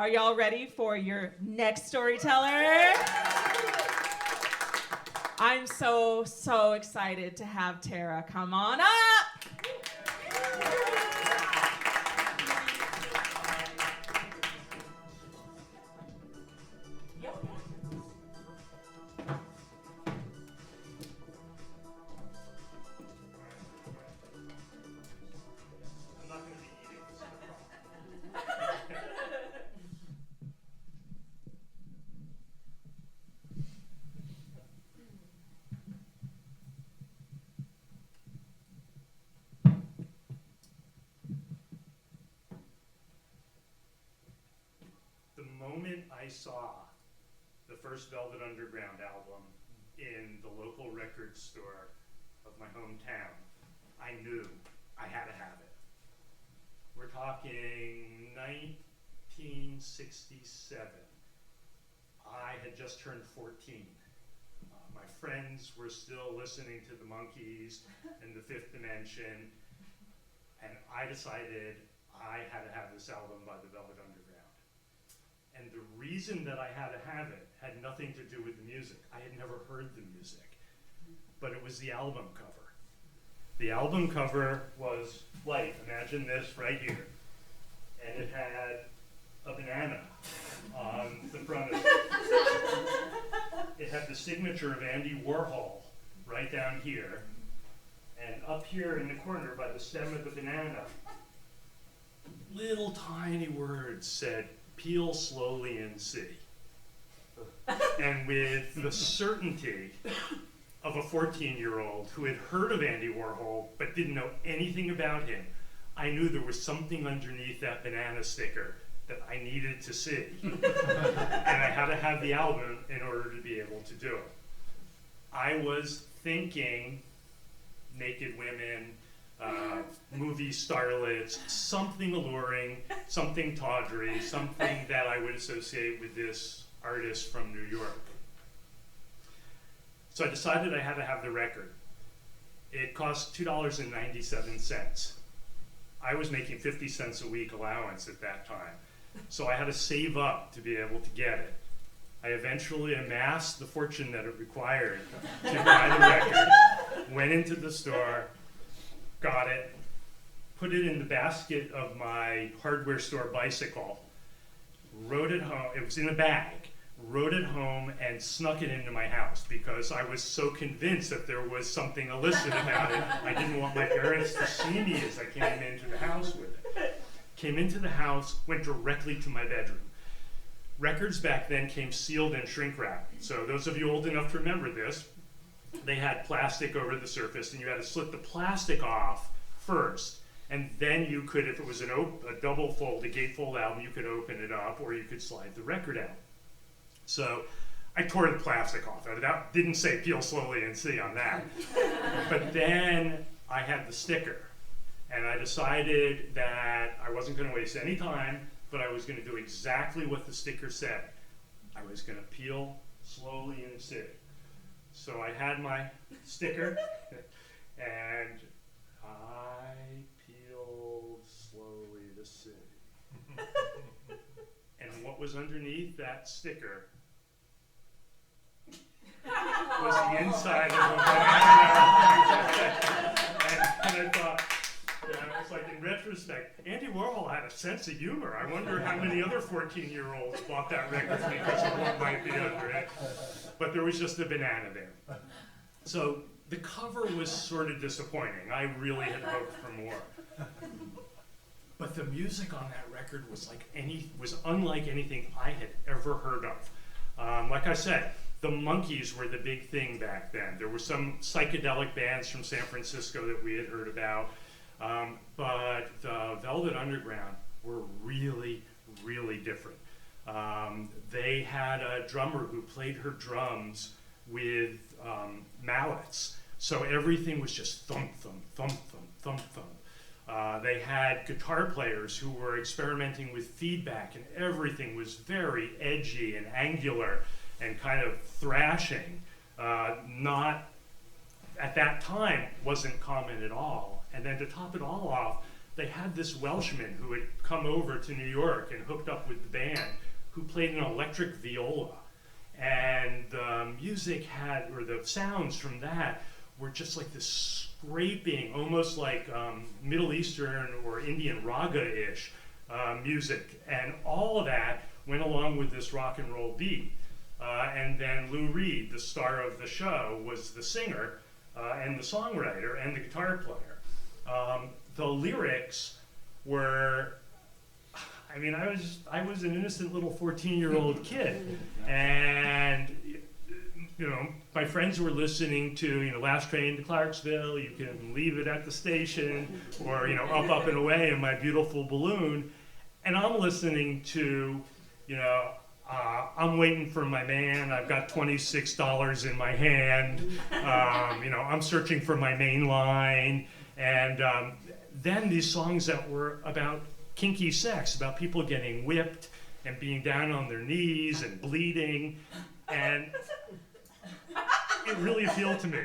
Are y'all ready for your next storyteller? I'm so excited to have Tara come on up. The moment I saw the first Velvet Underground album in the local record store of my hometown, I knew I had to have it. We're talking 1967. I had just turned 14. My friends were still listening to the Monkees and the Fifth Dimension, and I decided I had to have this album by the Velvet Underground. And the reason that I had to have it had nothing to do with the music. I had never heard the music, but it was the album cover. The album cover was like, imagine this right here. And it had a banana on the front of it. It had the signature of Andy Warhol right down here. And up here in the corner by the stem of the banana, little tiny words said, "Peel slowly and see." And with the certainty of a 14-year-old who had heard of Andy Warhol but didn't know anything about him, I knew there was something underneath that banana sticker that I needed to see. And I had to have the album in order to be able to do it. I was thinking naked women, movie starlets, something alluring, something tawdry, something that I would associate with this artist from New York. So I decided I had to have the record. It cost $2.97. I was making 50 cents a week allowance at that time. So I had to save up to be able to get it. I eventually amassed the fortune that it required to buy the record, went into the store, got it, put it in the basket of my hardware store bicycle, rode it home, it was in a bag, rode it home and snuck it into my house because I was so convinced that there was something illicit about it. I didn't want my parents to see me as I came into the house with it. Came into the house, went directly to my bedroom. Records back then came sealed in shrink wrap. So those of you old enough to remember this, they had plastic over the surface and you had to slit the plastic off first. And then you could, if it was a double fold, a gatefold album, you could open it up or you could slide the record out. So I tore the plastic off. That didn't say peel slowly and see on that. But then I had the sticker. And I decided that I wasn't going to waste any time, but I was going to do exactly what the sticker said. I was going to peel slowly and see. So I had my sticker, and I peeled slowly to see. And what was underneath that sticker was the inside of a banana. And I thought, it's like in retrospect, Andy Warhol had a sense of humor. I wonder how many other 14-year-olds bought that record because of what might be under it. But there was just a banana there. So the cover was sort of disappointing. I really had hoped for more. But the music on that record was unlike anything I had ever heard of. Like I said, the Monkees were the big thing back then. There were some psychedelic bands from San Francisco that we had heard about. But the Velvet Underground were really, really different. They had a drummer who played her drums with mallets. So everything was just thump, thump, thump, thump, thump, thump. They had guitar players who were experimenting with feedback, and everything was very edgy and angular and kind of thrashing. Not, at that time, wasn't common at all. And then to top it all off, they had this Welshman who had come over to New York and hooked up with the band, who played an electric viola. And the music had, or the sounds from that were just like this scraping, almost like Middle Eastern or Indian raga-ish music. And all of that went along with this rock and roll beat. And then Lou Reed, the star of the show, was the singer and the songwriter and the guitar player. The lyrics were, I mean, I was an innocent little 14-year-old kid, and you know, my friends were listening to, you know, Last Train to Clarksville, You Can Leave It at the Station, or, you know, Up and Away in My Beautiful Balloon, and I'm listening to, you know, I'm waiting for my man, I've got $26 in my hand, you know, I'm searching for my main line, and then these songs that were about kinky sex, about people getting whipped and being down on their knees and bleeding, and it really appealed to me.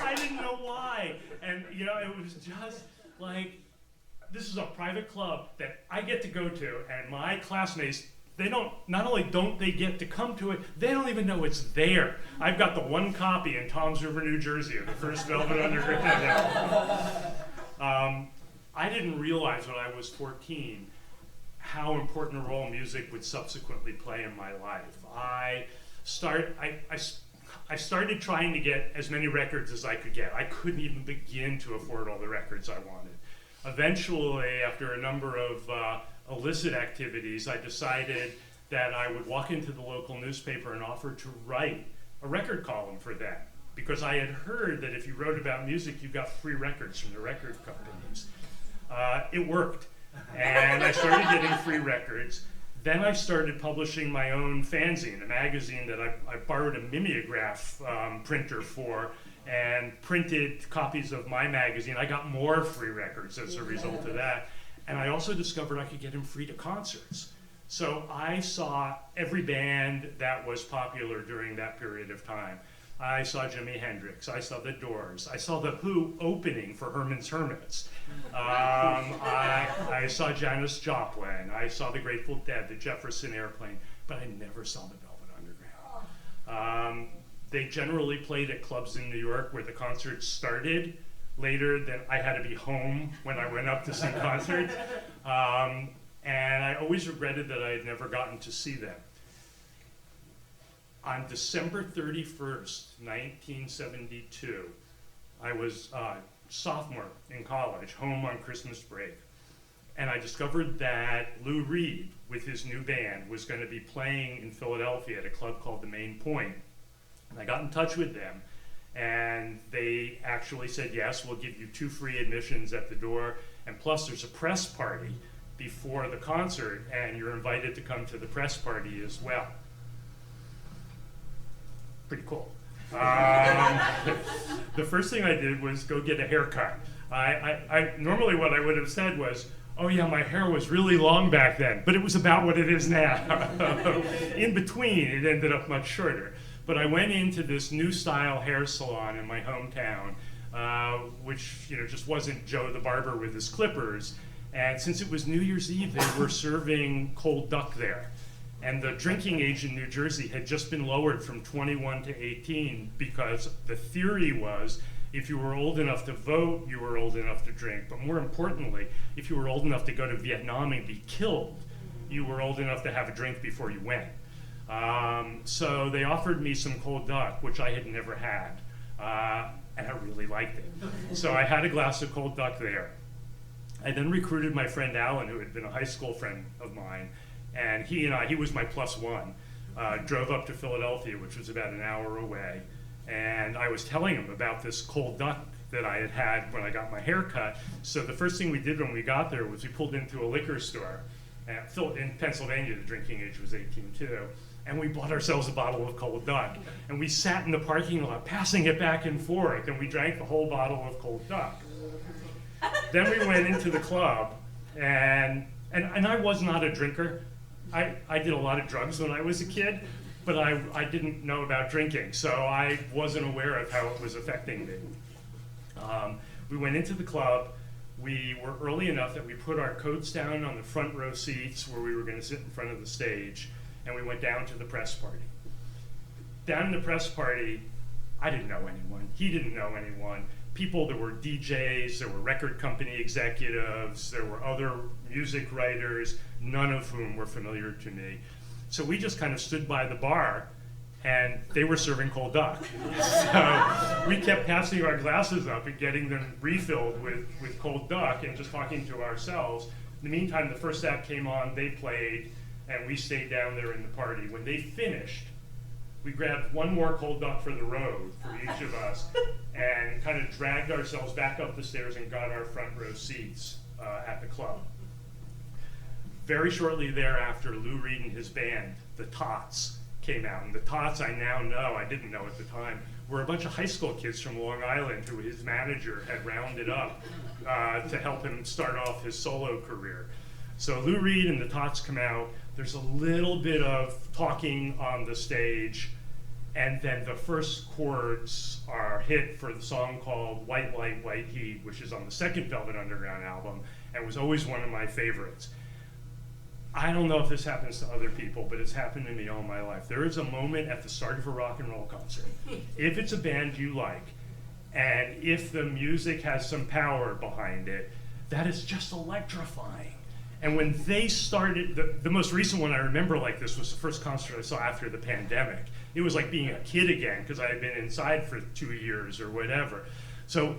I didn't know why, and you know, it was just like, this is a private club that I get to go to, and my classmates, they don't, not only don't they get to come to it, they don't even know it's there. I've got the one copy in Toms River, New Jersey of the first Velvet Underground album. I didn't realize when I was 14 how important a role music would subsequently play in my life. I started trying to get as many records as I could get. I couldn't even begin to afford all the records I wanted. Eventually, after a number of illicit activities, I decided that I would walk into the local newspaper and offer to write a record column for them, because I had heard that if you wrote about music, you got free records from the record companies. It worked, and I started getting free records. Then I started publishing my own fanzine, a magazine that I borrowed a mimeograph printer for, and printed copies of my magazine. I got more free records as a result of that. And I also discovered I could get them free to concerts. So I saw every band that was popular during that period of time. I saw Jimi Hendrix, I saw The Doors, I saw The Who opening for Herman's Hermits. I saw Janis Joplin, I saw The Grateful Dead, The Jefferson Airplane, but I never saw the Velvet Underground. They generally played at clubs in New York where the concerts started later than I had to be home when I went up to see concerts. And I always regretted that I had never gotten to see them. On December 31st, 1972, I was a sophomore in college, home on Christmas break. And I discovered that Lou Reed, with his new band, was going to be playing in Philadelphia at a club called the Main Point. And I got in touch with them, and they actually said, yes, we'll give you 2 free admissions at the door, and plus there's a press party before the concert, and you're invited to come to the press party as well. Pretty cool. The first thing I did was go get a haircut. I normally what I would have said was, oh yeah, my hair was really long back then, but it was about what it is now. In between, it ended up much shorter. But I went into this new style hair salon in my hometown, which just wasn't Joe the barber with his clippers. And since it was New Year's Eve, they were serving cold duck there. And the drinking age in New Jersey had just been lowered from 21 to 18 because the theory was if you were old enough to vote, you were old enough to drink. But more importantly, if you were old enough to go to Vietnam and be killed, you were old enough to have a drink before you went. So they offered me some cold duck, which I had never had, and I really liked it. So I had a glass of cold duck there. I then recruited my friend Alan, who had been a high school friend of mine, and he was my plus one, drove up to Philadelphia, which was about an hour away, and I was telling him about this cold duck that I had had when I got my hair cut. So the first thing we did when we got there was we pulled into a liquor store. In Pennsylvania, the drinking age was 18 too, and we bought ourselves a bottle of cold duck. And we sat in the parking lot, passing it back and forth, and we drank the whole bottle of cold duck. Then we went into the club, and I was not a drinker. I did a lot of drugs when I was a kid, but I didn't know about drinking, so I wasn't aware of how it was affecting me. We went into the club. We were early enough that we put our coats down on the front row seats where we were going to sit in front of the stage, and we went down to the press party. Down in the press party, I didn't know anyone. He didn't know anyone. People, there were DJs, there were record company executives, there were other music writers, none of whom were familiar to me. So we just kind of stood by the bar, and they were serving cold duck. So we kept passing our glasses up and getting them refilled with cold duck and just talking to ourselves. In the meantime, the first act came on, they played, and we stayed down there in the party. When they finished, we grabbed one more cold duck for the road for each of us and kind of dragged ourselves back up the stairs and got our front row seats at the club. Very shortly thereafter, Lou Reed and his band, the Tots, came out. And the Tots, I now know, I didn't know at the time, were a bunch of high school kids from Long Island who his manager had rounded up to help him start off his solo career. So Lou Reed and the Tots come out. There's a little bit of talking on the stage, and then the first chords are hit for the song called White Light, White Heat, which is on the second Velvet Underground album, and was always one of my favorites. I don't know if this happens to other people, but it's happened to me all my life. There is a moment at the start of a rock and roll concert, if it's a band you like, and if the music has some power behind it, that is just electrifying. And when they started, the most recent one I remember like this was the first concert I saw after the pandemic. It was like being a kid again, because I had been inside for 2 years or whatever. So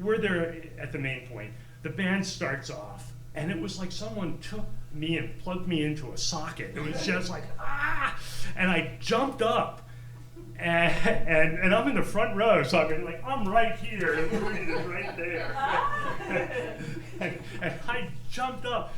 we're there at the main point. The band starts off, and it was like someone took me and plugged me into a socket. It was just like, ah! And I jumped up, and I'm in the front row, so I'm right here, and Lou Reed is right there. and I jumped up,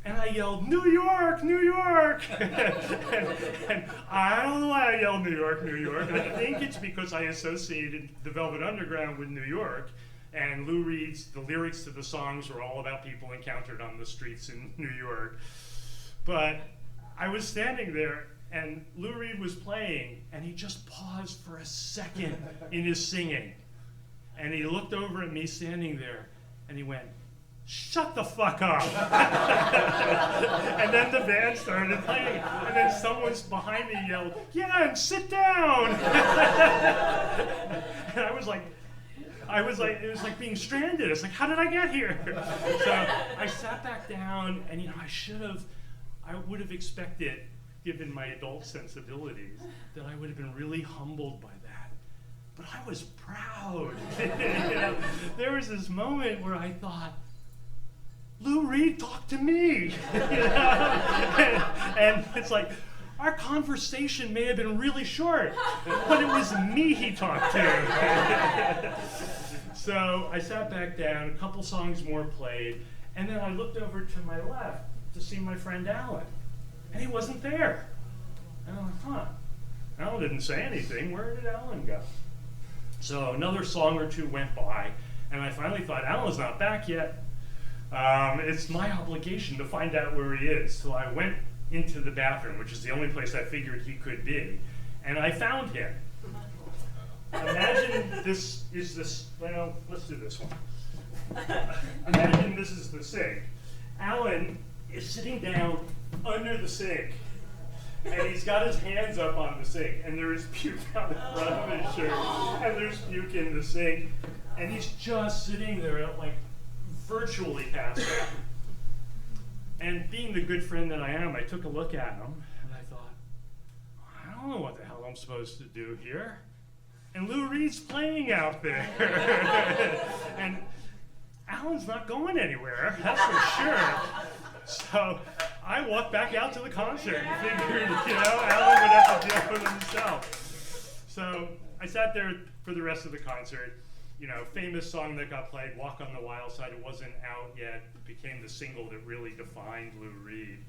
and I yelled, New York, New York! and I don't know why I yelled New York, New York. I think it's because I associated the Velvet Underground with New York. And Lou Reed's, the lyrics to the songs were all about people encountered on the streets in New York. But I was standing there, and Lou Reed was playing, and he just paused for a second in his singing. And he looked over at me standing there, and he went, shut the fuck up. And then the band started playing, and then someone behind me yelled, yeah, and sit down. And it was like, it was like being stranded. It's like, how did I get here? So I sat back down, and I would have expected, given my adult sensibilities, that I would have been really humbled by that. But I was proud. There was this moment where I thought, Lou Reed talked to me. And it's like, our conversation may have been really short, but it was me he talked to. So I sat back down, a couple songs more played, and then I looked over to my left to see my friend Alan, and he wasn't there. And I'm like, huh, Alan didn't say anything. Where did Alan go? So another song or two went by, and I finally thought, Alan's not back yet. It's my obligation to find out where he is. So I went into the bathroom, which is the only place I figured he could be, and I found him. Imagine this is this, well, let's do this one. Imagine this is the sink. Alan is sitting down under the sink, and he's got his hands up on the sink, and there is puke on the front of his shirt, and there's puke in the sink, and he's just sitting there like virtually passed out. And being the good friend that I am, I took a look at him, and I thought, I don't know what the hell I'm supposed to do here. And Lou Reed's playing out there. And Alan's not going anywhere, that's for sure. So I walked back out to the concert and figured, Alan would have to deal with himself. So I sat there for the rest of the concert. Famous song that got played, Walk on the Wild Side. It wasn't out yet. It became the single that really defined Lou Reed.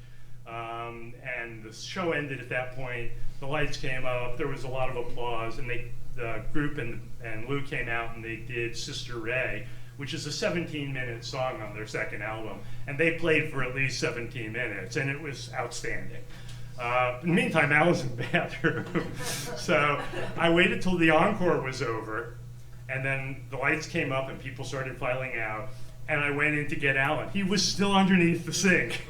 And the show ended at that point. The lights came up. There was a lot of applause. And the group and Lou came out and they did Sister Ray, which is a 17-minute song on their second album. And they played for at least 17 minutes. And it was outstanding. In the meantime, I was in the bathroom. So I waited till the encore was over. And then the lights came up and people started filing out. And I went in to get Alan. He was still underneath the sink.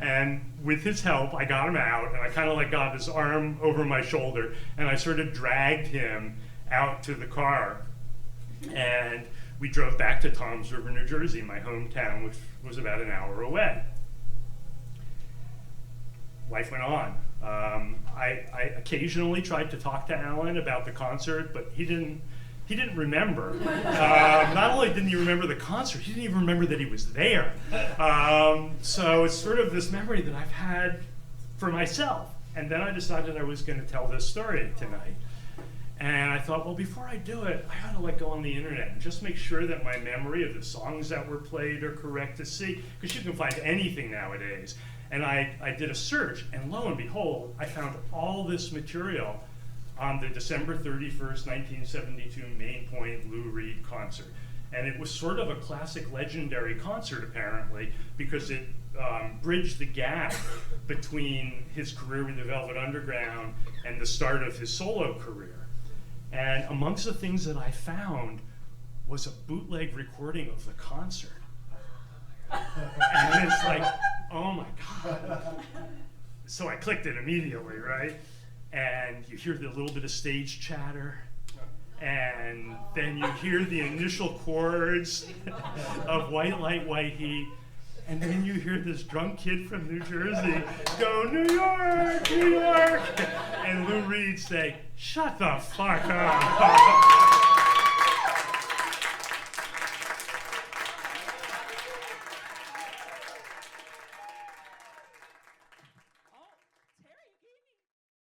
and with his help, I got him out. And I kind of like got his arm over my shoulder. And I sort of dragged him out to the car. And we drove back to Toms River, New Jersey, my hometown, which was about an hour away. Life went on. I occasionally tried to talk to Alan about the concert, but he didn't remember. Not only didn't he remember the concert, he didn't even remember that he was there. So it's sort of this memory that I've had for myself. And then I decided I was going to tell this story tonight. And I thought, well, before I do it, I ought to like go on the internet and just make sure that my memory of the songs that were played are correct to see, because you can find anything nowadays. And I did a search, and lo and behold, I found all this material on the December 31st, 1972 Main Point Lou Reed concert. And it was sort of a classic legendary concert, apparently, because it bridged the gap between his career with the Velvet Underground and the start of his solo career. And amongst the things that I found was a bootleg recording of the concert. And it's like, oh my God. So I clicked it immediately, right? And you hear the little bit of stage chatter, and then you hear the initial chords of White Light, White Heat, and then you hear this drunk kid from New Jersey go, New York, New York, and Lou Reed say, shut the fuck up.